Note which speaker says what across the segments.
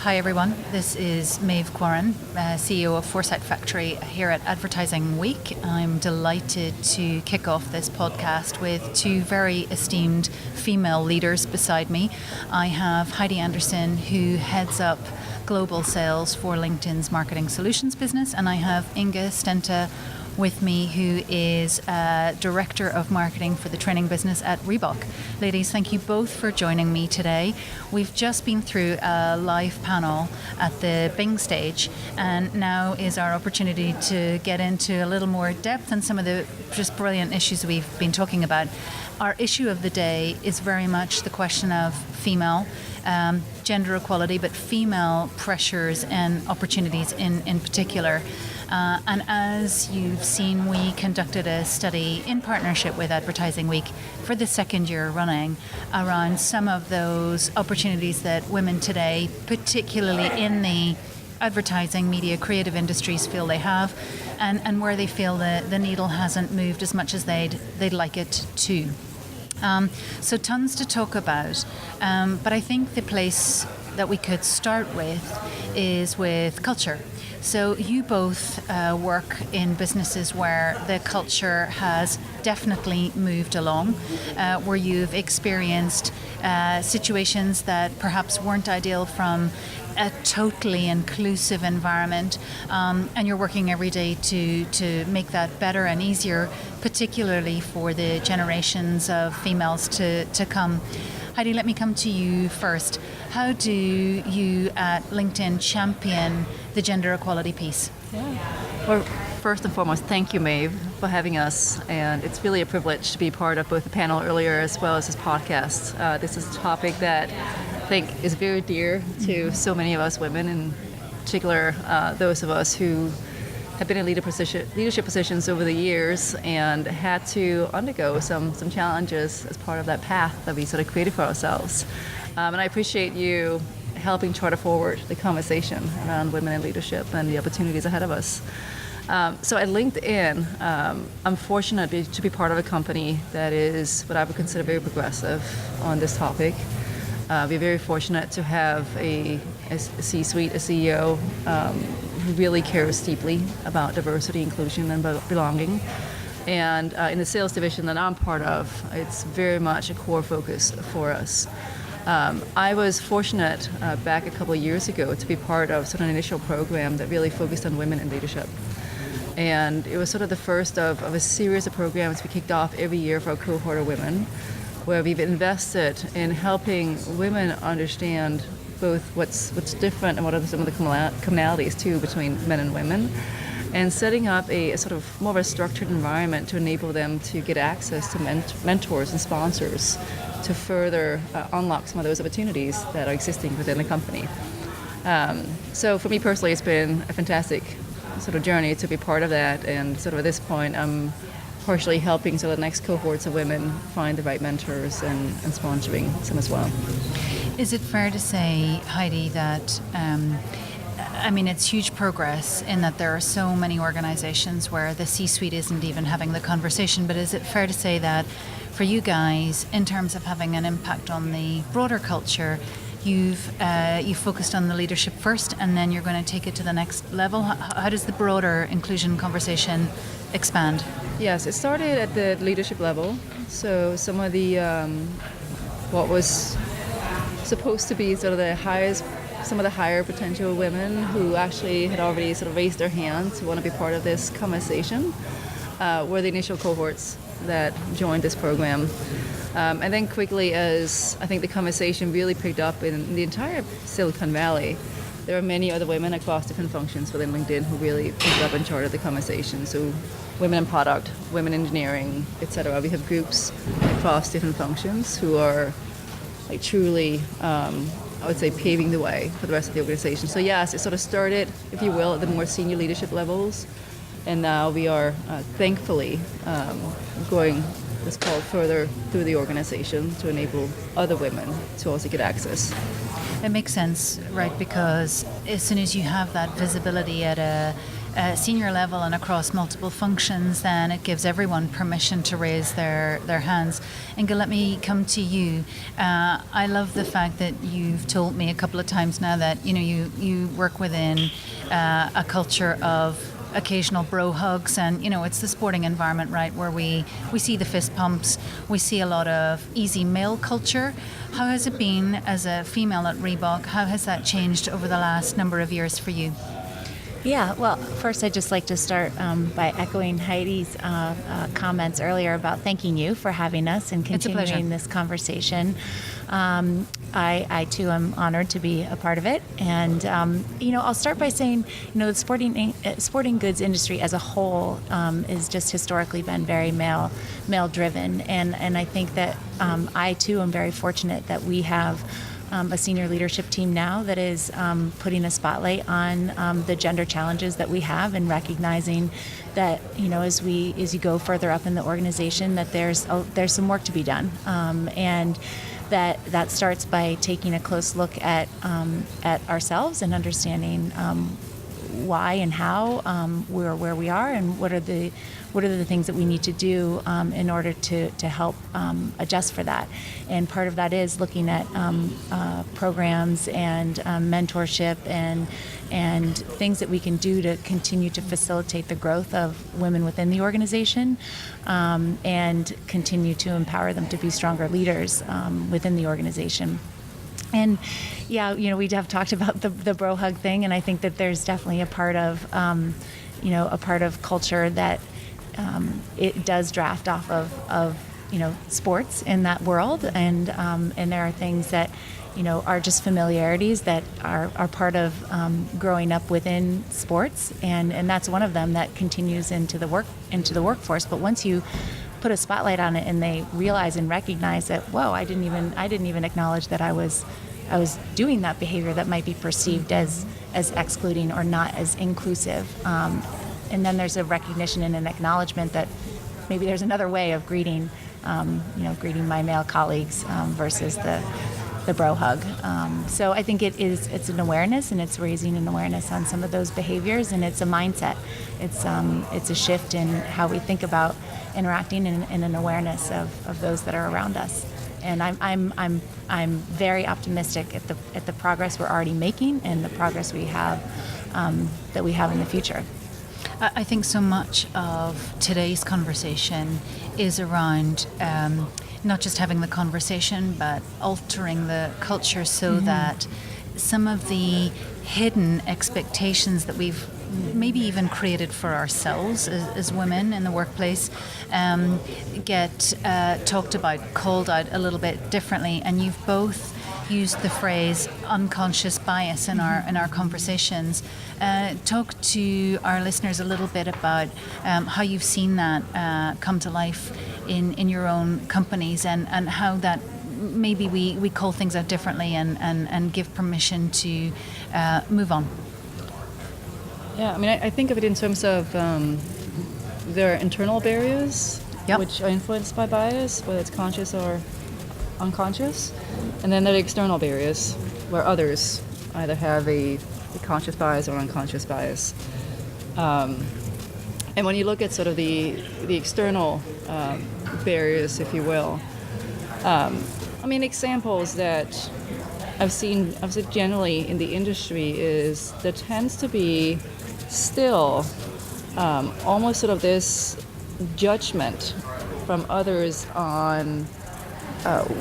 Speaker 1: Hi everyone, this is Meabh Quoirin, CEO of Foresight Factory here at Advertising Week. I'm delighted to kick off this podcast with two very esteemed female leaders beside me. I have Heidi Anderson, who heads up global sales for LinkedIn's marketing solutions business, and I have Inga Stenta with me, who is Director of Marketing for the training business at Reebok. Ladies, thank you both for joining me today. We've just been through a live panel at the Bing stage, and now is our opportunity to get into a little more depth on some of the just brilliant issues we've been talking about. Our issue of the day is very much the question of female gender equality, but female pressures and opportunities in particular. And as you've seen, we conducted a study in partnership with Advertising Week for the second year running around some of those opportunities that women today, particularly in the advertising, media, creative industries, feel they have, and where they feel the needle hasn't moved as much as they'd like it to. So tons to talk about, but I think the place that we could start with is with culture. So you both work in businesses where the culture has definitely moved along, where you've experienced situations that perhaps weren't ideal from a totally inclusive environment, and you're working every day to make that better and easier, particularly for the generations of females to come. Heidi, let me come to you first. How do you at LinkedIn champion the gender equality piece?
Speaker 2: Yeah. Well, first and foremost, thank you, Meabh, for having us. And it's really a privilege to be part of both the panel earlier as well as this podcast. This is a topic that I think is very dear to so many of us women, in particular those of us who have been in leadership positions over the years and had to undergo some challenges as part of that path that we sort of created for ourselves. And I appreciate you helping charter forward the conversation around women in leadership and the opportunities ahead of us. So at LinkedIn, I'm fortunate to be part of a company that is what I would consider very progressive on this topic. We're very fortunate to have a C-suite, a CEO who really cares deeply about diversity, inclusion, and belonging. And in the sales division that I'm part of, it's very much a core focus for us. I was fortunate back a couple of years ago to be part of sort of an initial program that really focused on women in leadership. And it was sort of the first of a series of programs we kicked off every year for a cohort of women, where we've invested in helping women understand both what's different and what are some of the commonalities too between men and women, and setting up a sort of more of a structured environment to enable them to get access to mentors and sponsors to further unlock some of those opportunities that are existing within the company. So for me personally, it's been a fantastic sort of journey to be part of that, and sort of at this point I'm partially helping so the next cohorts of women find the right mentors and sponsoring some as well.
Speaker 1: Is it fair to say, Heidi, that it's huge progress in that there are so many organizations where the C-suite isn't even having the conversation, but is it fair to say that for you guys, in terms of having an impact on the broader culture, you've focused on the leadership first, and then you're going to take it to the next level? How does the broader inclusion conversation expand?
Speaker 2: Yes, it started at the leadership level. So some of the what was supposed to be sort of some of the higher potential women who actually had already sort of raised their hands to want to be part of this conversation were the initial cohorts that joined this program. And then quickly, as I think the conversation really picked up in the entire Silicon Valley, there are many other women across different functions within LinkedIn who really picked up and charted the conversation. So women in product, women in engineering, etc. We have groups across different functions who are like truly, I would say, paving the way for the rest of the organization. So yes, it sort of started, if you will, at the more senior leadership levels, and now we are thankfully going, let's call it, further through the organization to enable other women to also get access.
Speaker 1: It makes sense, right? Because as soon as you have that visibility at a senior level and across multiple functions, then it gives everyone permission to raise their hands. Inga, let me come to you. I love the fact that you've told me a couple of times now that you work within a culture of occasional bro hugs, and it's the sporting environment, right, where we see the fist pumps, we see a lot of easy male culture. How has it been as a female at Reebok? How has that changed over the last number of years for you?
Speaker 3: Yeah, well, first I'd just like to start by echoing Heidi's comments earlier about thanking you for having us and continuing this conversation. I too am honored to be a part of it, and I'll start by saying the sporting goods industry as a whole is just historically been very male driven, and I think that I too am very fortunate that we have a senior leadership team now that is putting a spotlight on the gender challenges that we have, and recognizing that as you go further up in the organization, that there's some work to be done, and that starts by taking a close look at ourselves and understanding why and how we're where we are, and what are the things that we need to do in order to help adjust for that. And part of that is looking at programs and mentorship and things that we can do to continue to facilitate the growth of women within the organization, and continue to empower them to be stronger leaders within the organization. And yeah, we have talked about the bro hug thing, and I think that there's definitely a part of culture that it does draft off of sports in that world, and there are things that are just familiarities that are part of growing up within sports, and that's one of them that continues into the workforce. But once you put a spotlight on it and they realize and recognize that, whoa, I didn't even acknowledge that I was doing that behavior that might be perceived as excluding or not as inclusive, and then there's a recognition and an acknowledgement that maybe there's another way of greeting my male colleagues versus the bro hug. So I think it's an awareness, and it's raising an awareness on some of those behaviors, and it's a mindset. It's a shift in how we think about interacting, and an awareness of those that are around us. And I'm very optimistic at the progress we're already making, and the progress we have that we have in the future.
Speaker 1: I think so much of today's conversation is around not just having the conversation, but altering the culture so that some of the hidden expectations that we've maybe even created for ourselves as women in the workplace get talked about, called out a little bit differently. And you've both used the phrase unconscious bias in our conversations. Talk to our listeners a little bit about how you've seen that come to life in your own companies, and how that maybe we call things out differently and give permission to move on.
Speaker 2: Yeah, I mean, I think of it in terms of there are internal barriers which are influenced by bias, whether it's conscious or unconscious, and then there are external barriers where others either have a conscious bias or unconscious bias. And when you look at sort of the external barriers, if you will, I mean, examples that I've seen generally in the industry is there tends to be still almost sort of this judgment from others on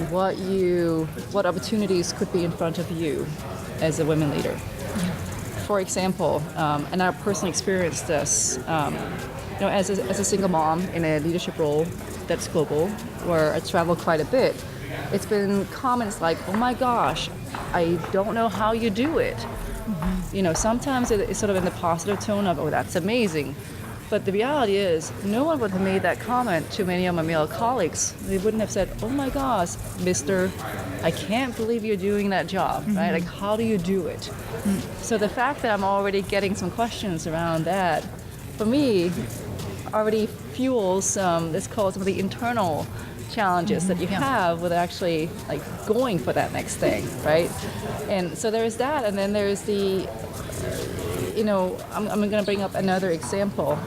Speaker 2: what opportunities could be in front of you as a women leader. For example, and I personally experienced this, as a single mom in a leadership role that's global, where I travel quite a bit, it's been comments like, "Oh my gosh, I don't know how you do it." Mm-hmm. Sometimes it's sort of in the positive tone of, "Oh, that's amazing." But the reality is, no one would have made that comment to many of my male colleagues. They wouldn't have said, "Oh my gosh, mister, I can't believe you're doing that job," mm-hmm. right? Like, how do you do it? Mm-hmm. So the fact that I'm already getting some questions around that, for me, already fuels, let's call it some of the internal challenges that you have with actually like going for that next thing, right? And so there's that, and then there's the I'm going to bring up another example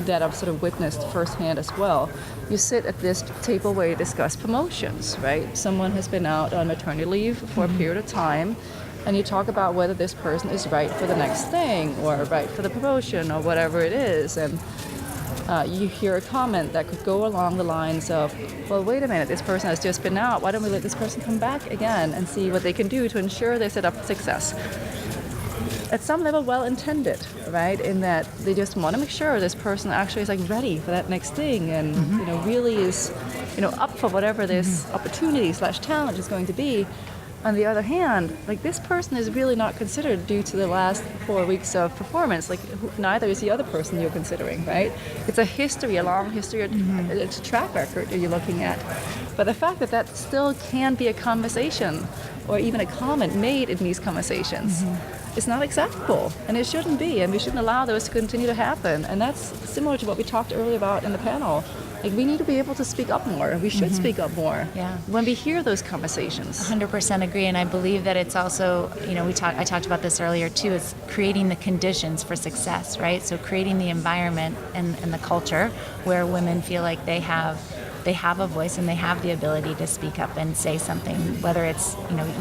Speaker 2: that I've sort of witnessed firsthand as well. You sit at this table where you discuss promotions, right? Someone has been out on maternity leave for a period of time, and you talk about whether this person is right for the next thing or right for the promotion or whatever it is. And you hear a comment that could go along the lines of, well, wait a minute, this person has just been out. Why don't we let this person come back again and see what they can do to ensure they're set up for success? At some level, well-intended, right? In that they just want to make sure this person actually is like ready for that next thing, and really is, up for whatever this opportunity / challenge is going to be. On the other hand, like, this person is really not considered due to the last 4 weeks of performance. Like, neither is the other person you're considering, right? It's a history, a long history, it's a track record that you're looking at. But the fact that that still can be a conversation or even a comment made in these conversations is not acceptable, and it shouldn't be, and we shouldn't allow those to continue to happen. And that's similar to what we talked earlier about in the panel. Like, we need to be able to speak up more. We should speak up more when we hear those conversations.
Speaker 3: 100% agree, and I believe that it's also, I talked about this earlier too, it's creating the conditions for success, right? So creating the environment and the culture where women feel like they have a voice and they have the ability to speak up and say something, whether it's,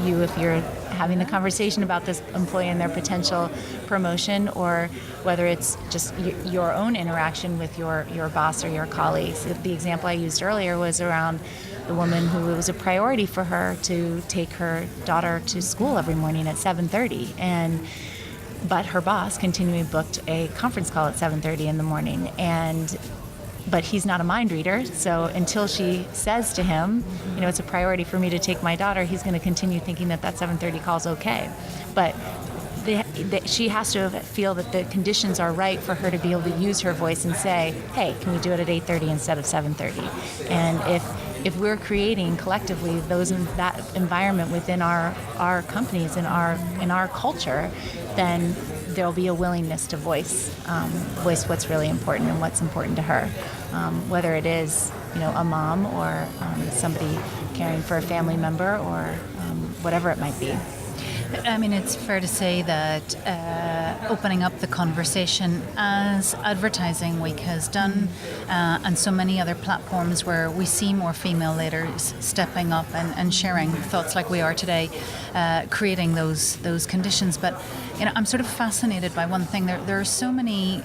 Speaker 3: you, if you're having the conversation about this employee and their potential promotion, or whether it's just your own interaction with your boss or your colleagues. The example I used earlier was around the woman who it was a priority for her to take her daughter to school every morning at 7:30, but her boss continually booked a conference call at 7:30 in the morning, but he's not a mind reader, so until she says to him, it's a priority for me to take my daughter, he's going to continue thinking that 7:30 call is okay. But she has to feel that the conditions are right for her to be able to use her voice and say, hey, can we do it at 8:30 instead of 7:30? And if we're creating collectively that environment within our companies, in our culture, then there'll be a willingness to voice what's really important and what's important to her, whether it is a mom or somebody caring for a family member or whatever it might be.
Speaker 1: I mean, it's fair to say that opening up the conversation, as Advertising Week has done, and so many other platforms where we see more female leaders stepping up and sharing thoughts like we are today, creating those conditions. But I'm sort of fascinated by one thing. There are so many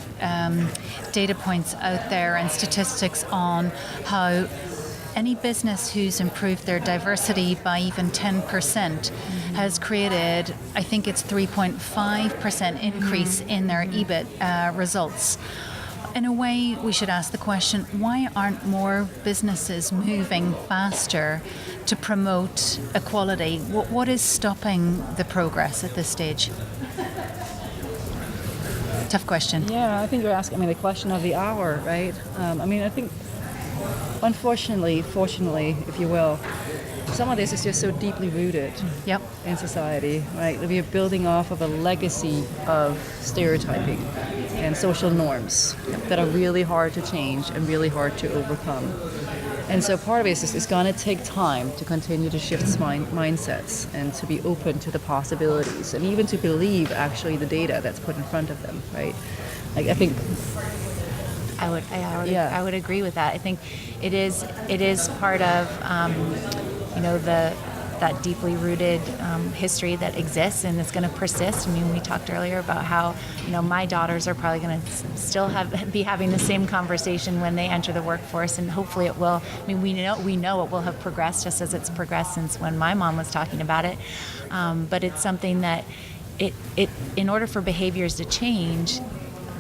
Speaker 1: data points out there and statistics on how any business who's improved their diversity by even 10% has created, I think it's 3.5% increase in their EBIT results. In a way, we should ask the question, why aren't more businesses moving faster to promote equality? What is stopping the progress at this stage? Tough question.
Speaker 2: Yeah, I think you're asking the question of the hour, right? I think, unfortunately, fortunately, if you will, some of this is just so deeply rooted in society, right? We are building off of a legacy of stereotyping and social norms that are really hard to change and really hard to overcome. And so part of it is it's going to take time to continue to shift mindsets and to be open to the possibilities and even to believe actually the data that's put in front of them, right? Like, I think
Speaker 3: I would agree with that. I think it is part of that deeply rooted history that exists, and it's going to persist. I mean, we talked earlier about how my daughters are probably going to still be having the same conversation when they enter the workforce, and hopefully it will. I mean, we know it will have progressed just as it's progressed since when my mom was talking about it. But it's something that it in order for behaviors to change,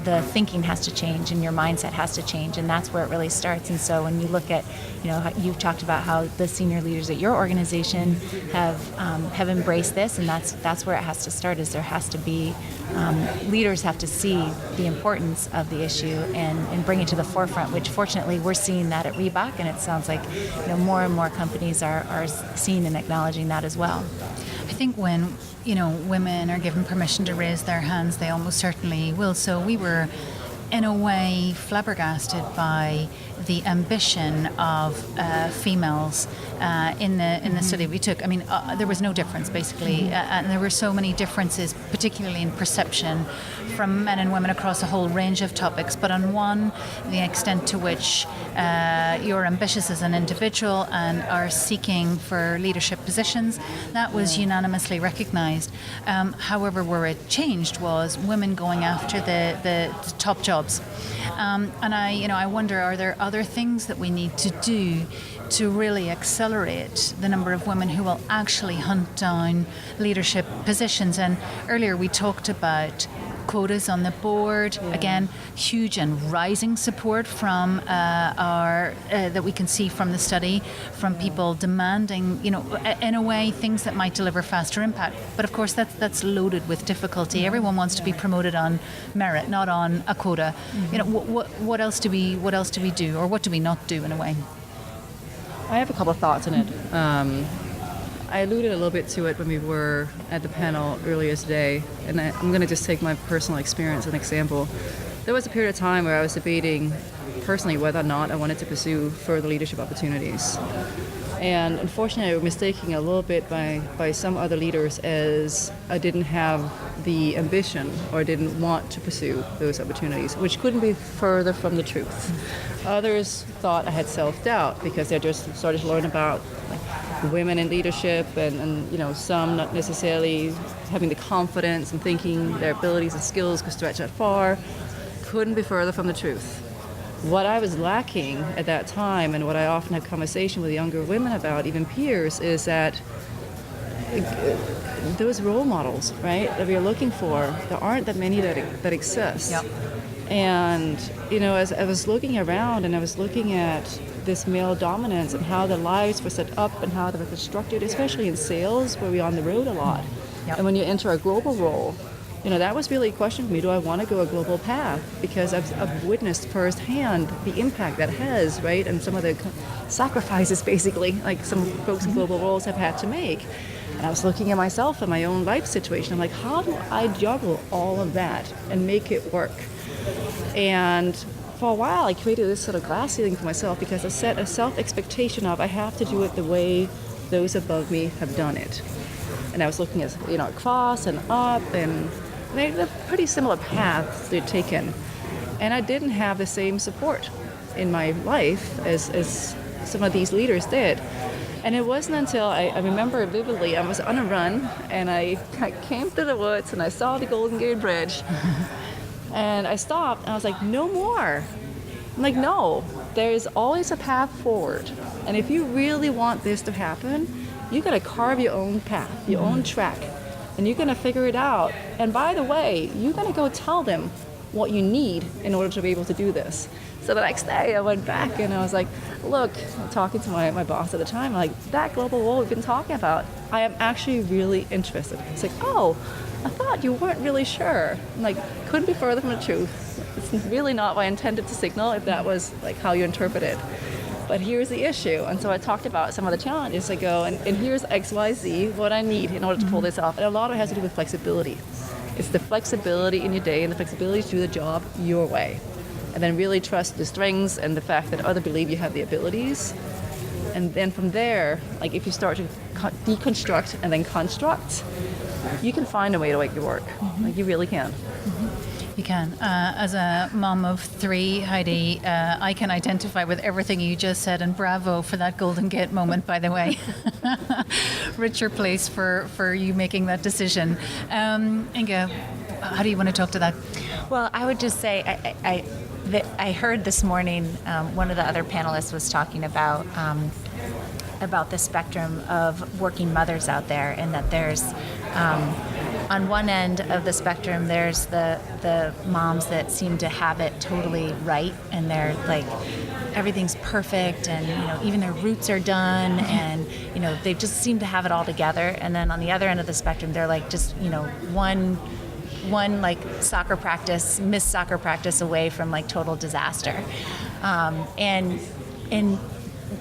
Speaker 3: the thinking has to change and your mindset has to change, and that's where it really starts. And so when you look at, you've talked about how the senior leaders at your organization have embraced this, and that's where it has to start. Is there has to be leaders have to see the importance of the issue and bring it to the forefront. Which fortunately we're seeing that at Reebok, and it sounds like more and more companies are seeing and acknowledging that as well.
Speaker 1: I think when women are given permission to raise their hands, they almost certainly will. So we were, in a way, flabbergasted by the ambition of females in the study we took. I mean, there was no difference basically, and there were so many differences, particularly in perception, from men and women across a whole range of topics. But on one, the extent to which you're ambitious as an individual and are seeking for leadership positions, that was unanimously recognised. However, where it changed was women going after the top jobs. And I wonder, are there other things that we need to do to really accelerate the number of women who will actually hunt down leadership positions? And earlier we talked about quotas on the board. Again, huge and rising support from that we can see from the study, from people demanding, in a way, things that might deliver faster impact. But of course, that's loaded with difficulty. Everyone wants to be promoted on merit, not on a quota. What else do we do, or what do we not do in a way?
Speaker 2: I have a couple of thoughts on it. I alluded a little bit to it when we were at the panel earlier today, and I'm going to just take my personal experience as an example. There was a period of time where I was debating personally whether or not I wanted to pursue further leadership opportunities. And unfortunately, I was mistaken a little bit by some other leaders as I didn't have the ambition or didn't want to pursue those opportunities, which couldn't be further from the truth. Others thought I had self-doubt because they just started to learn about women in leadership and some not necessarily having the confidence and thinking their abilities and skills could stretch that far. Couldn't be further from the truth. What I was lacking at that time, and what I often have conversation with younger women about, even peers, is that those role models, right, that we're looking for, there aren't that many that exist.
Speaker 1: Yep.
Speaker 2: And, as I was looking around and I was looking at this male dominance and how their lives were set up and how they were constructed, especially in sales where we're on the road a lot.
Speaker 1: Yep.
Speaker 2: And when you enter a global role, that was really a question for me. Do I want to go a global path? Because I've witnessed firsthand the impact that has, right? And some of the sacrifices, basically, like some folks in global roles have had to make. And I was looking at myself and my own life situation. I'm like, how do I juggle all of that and make it work? And for a while, I created this sort of glass ceiling for myself because I set a self-expectation of I have to do it the way those above me have done it. And I was looking at, across and up, and they're pretty similar paths they'd taken. And I didn't have the same support in my life as some of these leaders did. And it wasn't until I remember vividly, I was on a run, and I came through the woods, and I saw the Golden Gate Bridge. And I stopped, and I was like, no more. I'm like, no, there's always a path forward. And if you really want this to happen, you got to carve your own path, your own track, and you're going to figure it out. And by the way, you're going to go tell them what you need in order to be able to do this. So the next day I went back and I was like, look, I'm talking to my boss at the time, like, that global role we've been talking about, I am actually really interested. It's like, oh, I thought you weren't really sure. I'm like, couldn't be further from the truth. It's really not what I intended to signal if that was like how you interpret it. But here's the issue. And so I talked about some of the challenges. I go, and here's X, Y, Z, what I need in order to pull this off. And a lot of it has to do with flexibility. It's the flexibility in your day and the flexibility to do the job your way. And then really trust the strengths and the fact that others believe you have the abilities. And then from there, like if you start to deconstruct and then construct, you can find a way to make it work. Like you really can.
Speaker 1: You can. As a mom of 3, Heidi, I can identify with everything you just said, and bravo for that Golden Gate moment, by the way. Richer place for you making that decision. Inge, how do you want to talk to that?
Speaker 3: Well, I would just say I heard this morning one of the other panelists was talking about the spectrum of working mothers out there, and that there's on one end of the spectrum there's the moms that seem to have it totally right, and they're like everything's perfect, and even their roots are done, and they just seem to have it all together. And then on the other end of the spectrum, they're like just one like missed soccer practice away from like total disaster. And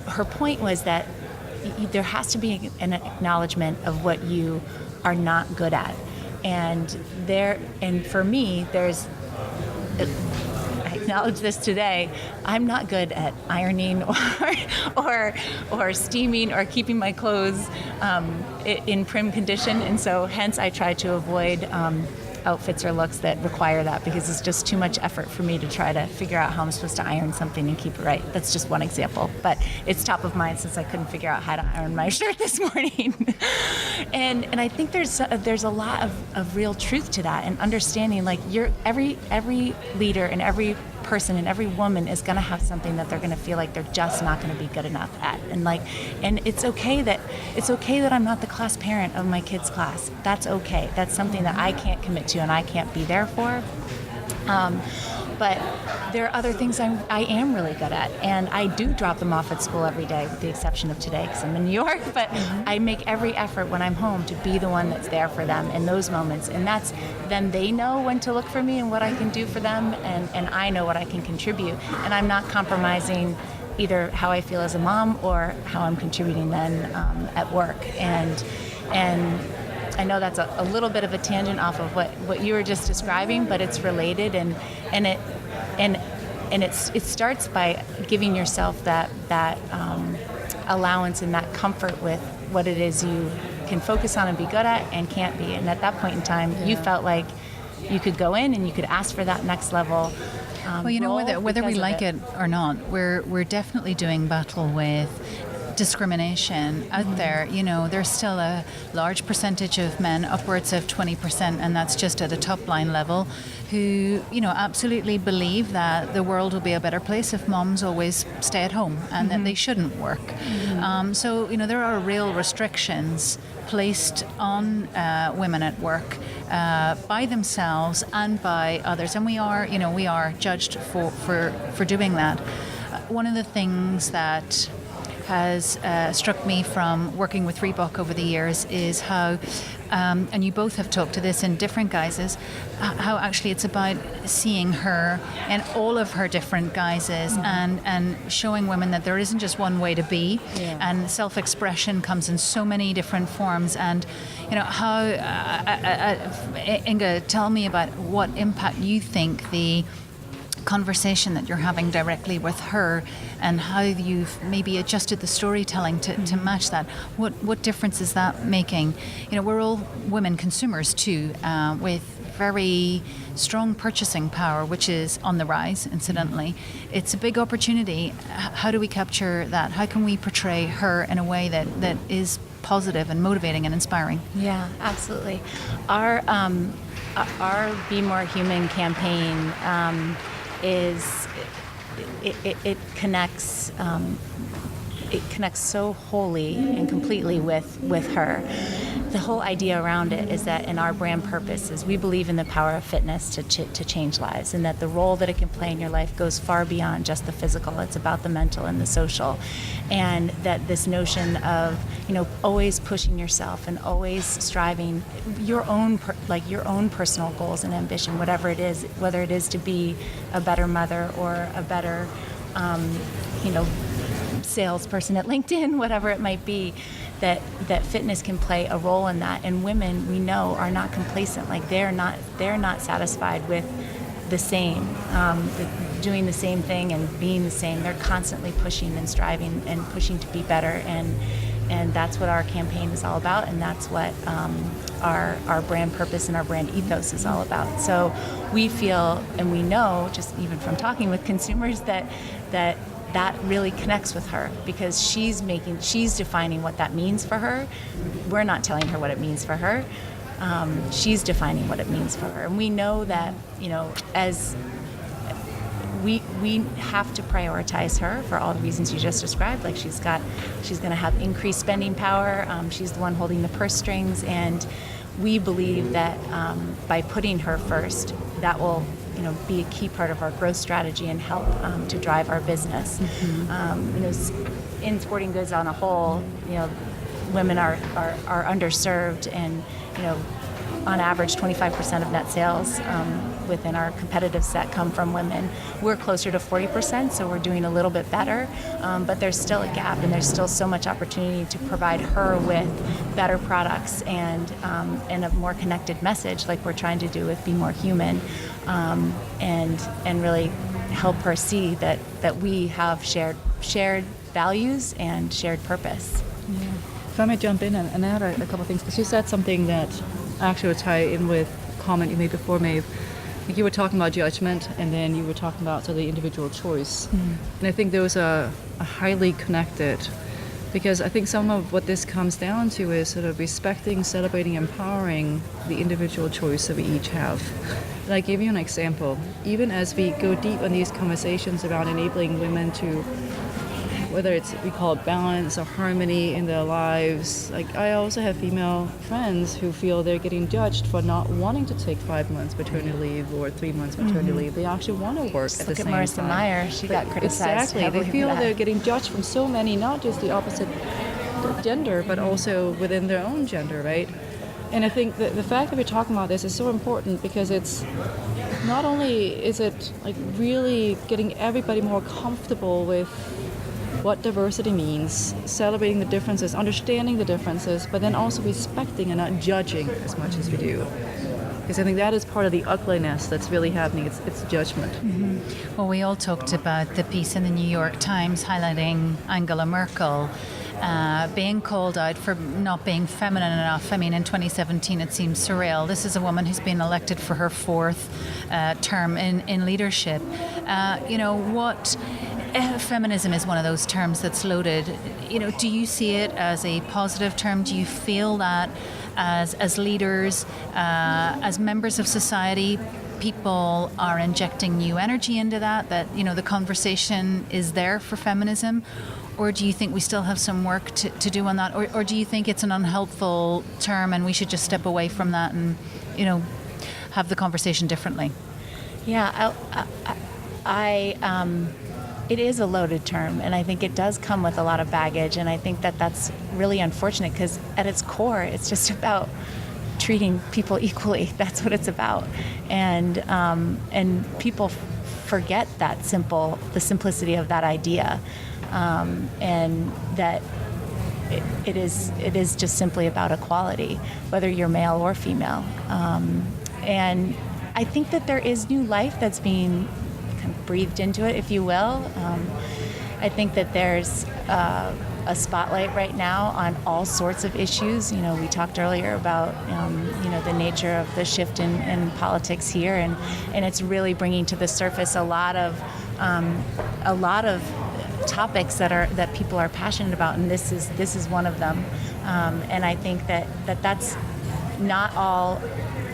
Speaker 3: her point was that there has to be an acknowledgement of what you are not good at. And for me, there's acknowledge this today. I'm not good at ironing or steaming or keeping my clothes in prim condition, and so hence I try to avoid outfits or looks that require that, because it's just too much effort for me to try to figure out how I'm supposed to iron something and keep it right. That's just one example, but it's top of mind since I couldn't figure out how to iron my shirt this morning. and I think there's a lot of real truth to that, and understanding like every leader and every person and every woman is going to have something that they're going to feel like they're just not going to be good enough at, and it's okay that I'm not the class parent of my kids' class. That's okay. That's something that I can't commit to and I can't be there for. But there are other things I am really good at, and I do drop them off at school every day, with the exception of today because I'm in New York, but I make every effort when I'm home to be the one that's there for them in those moments, and that's then they know when to look for me and what I can do for them, and I know what I can contribute, and I'm not compromising either how I feel as a mom or how I'm contributing then at work. And I know that's a little bit of a tangent off of what you were just describing, but it's related, and it starts by giving yourself that allowance and that comfort with what it is you can focus on and be good at and can't be. And at that point in time, you felt like you could go in and you could ask for that next level.
Speaker 1: Well, you know, whether we like it or not, we're definitely doing battle with discrimination out there. You know, there's still a large percentage of men, upwards of 20%, and that's just at a top line level, who, you know, absolutely believe that the world will be a better place if moms always stay at home and that they shouldn't work. So, you know, there are real restrictions placed on women at work by themselves and by others, and we are judged for doing that. One of the things that has struck me from working with Reebok over the years is how, and you both have talked to this in different guises, how actually it's about seeing her in all of her different guises, and showing women that there isn't just one way to be, and self-expression comes in so many different forms. And you know, how Inga, tell me about what impact you think the conversation that you're having directly with her, and how you've maybe adjusted the storytelling to match that. What difference is that making? You know, we're all women consumers too, with very strong purchasing power, which is on the rise, incidentally. It's a big opportunity. How do we capture that? How can we portray her in a way that is positive and motivating and inspiring?
Speaker 3: Yeah, absolutely. Our Be More Human campaign it connects so wholly and completely with her. The whole idea around it is that in our brand purpose is we believe in the power of fitness to change lives, and that the role that it can play in your life goes far beyond just the physical. It's about the mental and the social, and that this notion of, you know, always pushing yourself and always striving your own personal goals and ambition, whatever it is, whether it is to be a better mother or a better salesperson at LinkedIn, whatever it might be, that fitness can play a role in that. And women, we know, are not complacent. Like they're not satisfied with the same, doing the same thing and being the same. They're constantly pushing and striving and pushing to be better. And that's what our campaign is all about, and that's what our brand purpose and our brand ethos is all about. So we feel, and we know, just even from talking with consumers, that really connects with her, because she's defining what that means for her. We're not telling her what it means for her. She's defining what it means for her. And we know that, you know, as we have to prioritize her for all the reasons you just described. Like she's going to have increased spending power. She's the one holding the purse strings, and we believe that by putting her first, that will, you know, be a key part of our growth strategy and help to drive our business. You know, in sporting goods on a whole, you know, women are underserved, and, you know, on average 25% of net sales within our competitive set come from women. We're closer to 40%, so we're doing a little bit better, but there's still a gap, and there's still so much opportunity to provide her with better products and a more connected message, like we're trying to do with Be More Human, and really help her see that we have shared values and shared purpose.
Speaker 2: Yeah. If I may jump in and add a couple of things, because you said something that actually would tie in with a comment you made before, Maeve. I think you were talking about judgment, and then you were talking about sort of the individual choice. And I think those are highly connected, because I think some of what this comes down to is sort of respecting, celebrating, empowering the individual choice that we each have. And I gave you an example. Even as we go deep in these conversations about enabling women to, whether it's, we call it balance or harmony in their lives. Like, I also have female friends who feel they're getting judged for not wanting to take 5 months maternity leave or 3 months maternity leave. They actually want to work at the same time.
Speaker 3: Look at Marissa Meyer. She got criticized.
Speaker 2: Exactly. They feel they're getting judged from so many, not just the opposite gender, but also within their own gender, right? And I think that the fact that we're talking about this is so important, because it's not only is it like really getting everybody more comfortable with what diversity means, celebrating the differences, understanding the differences, but then also respecting and not judging as much as we do. Because I think that is part of the ugliness that's really happening. It's judgment.
Speaker 1: Well, we all talked about the piece in the New York Times highlighting Angela Merkel being called out for not being feminine enough. I mean, in 2017, it seems surreal. This is a woman who's been elected for her fourth term in leadership. Feminism is one of those terms that's loaded. Do you see it as a positive term? Do you feel that as leaders, as members of society, people are injecting new energy into that the conversation is there for feminism? Or do you think we still have some work to do on that? Or do you think it's an unhelpful term and we should just step away from that and, have the conversation differently?
Speaker 3: Yeah, it is a loaded term, and I think it does come with a lot of baggage, and I think that's really unfortunate, because at its core, it's just about treating people equally. That's what it's about, and people forget the simplicity of that idea, and that it is just simply about equality, whether you're male or female, and I think that there is new life that's being kind of breathed into it, if you will. I think that there's a spotlight right now on all sorts of issues. We talked earlier about the nature of the shift in politics here, and it's really bringing to the surface a lot of topics that people are passionate about, and this is one of them. And I think that's not all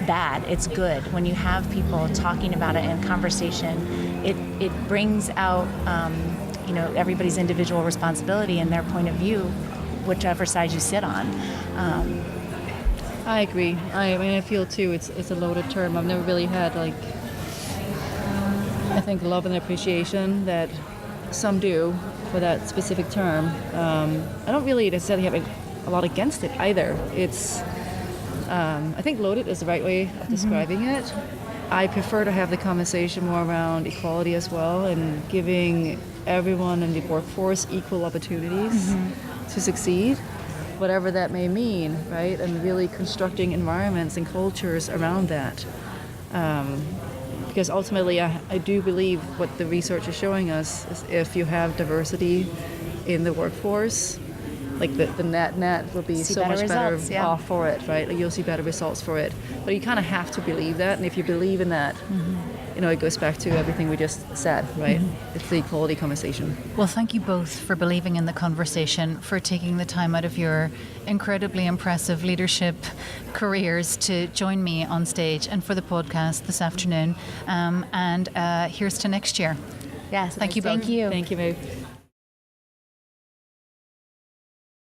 Speaker 3: bad. It's good when you have people talking about it in conversation. It brings out everybody's individual responsibility and their point of view, whichever side you sit on.
Speaker 2: I agree. I feel too it's a loaded term. I've never really had I think love and appreciation that some do for that specific term. I don't really necessarily have a lot against it either. It's I think loaded is the right way of describing it. I prefer to have the conversation more around equality as well, and giving everyone in the workforce equal opportunities to succeed, whatever that may mean, right? And really constructing environments and cultures around that. Because ultimately, I do believe what the research is showing us is if you have diversity in the workforce, like the net will be so much better off for it, right? Like you'll see better results for it. But you kind of have to believe that, and if you believe in that, it goes back to everything we just said, right? It's the equality conversation.
Speaker 1: Well, thank you both for believing in the conversation, for taking the time out of your incredibly impressive leadership careers to join me on stage and for the podcast this afternoon. And here's to next year.
Speaker 3: Yes,
Speaker 1: thank you both.
Speaker 3: Thank you.
Speaker 2: Thank you, Maeve.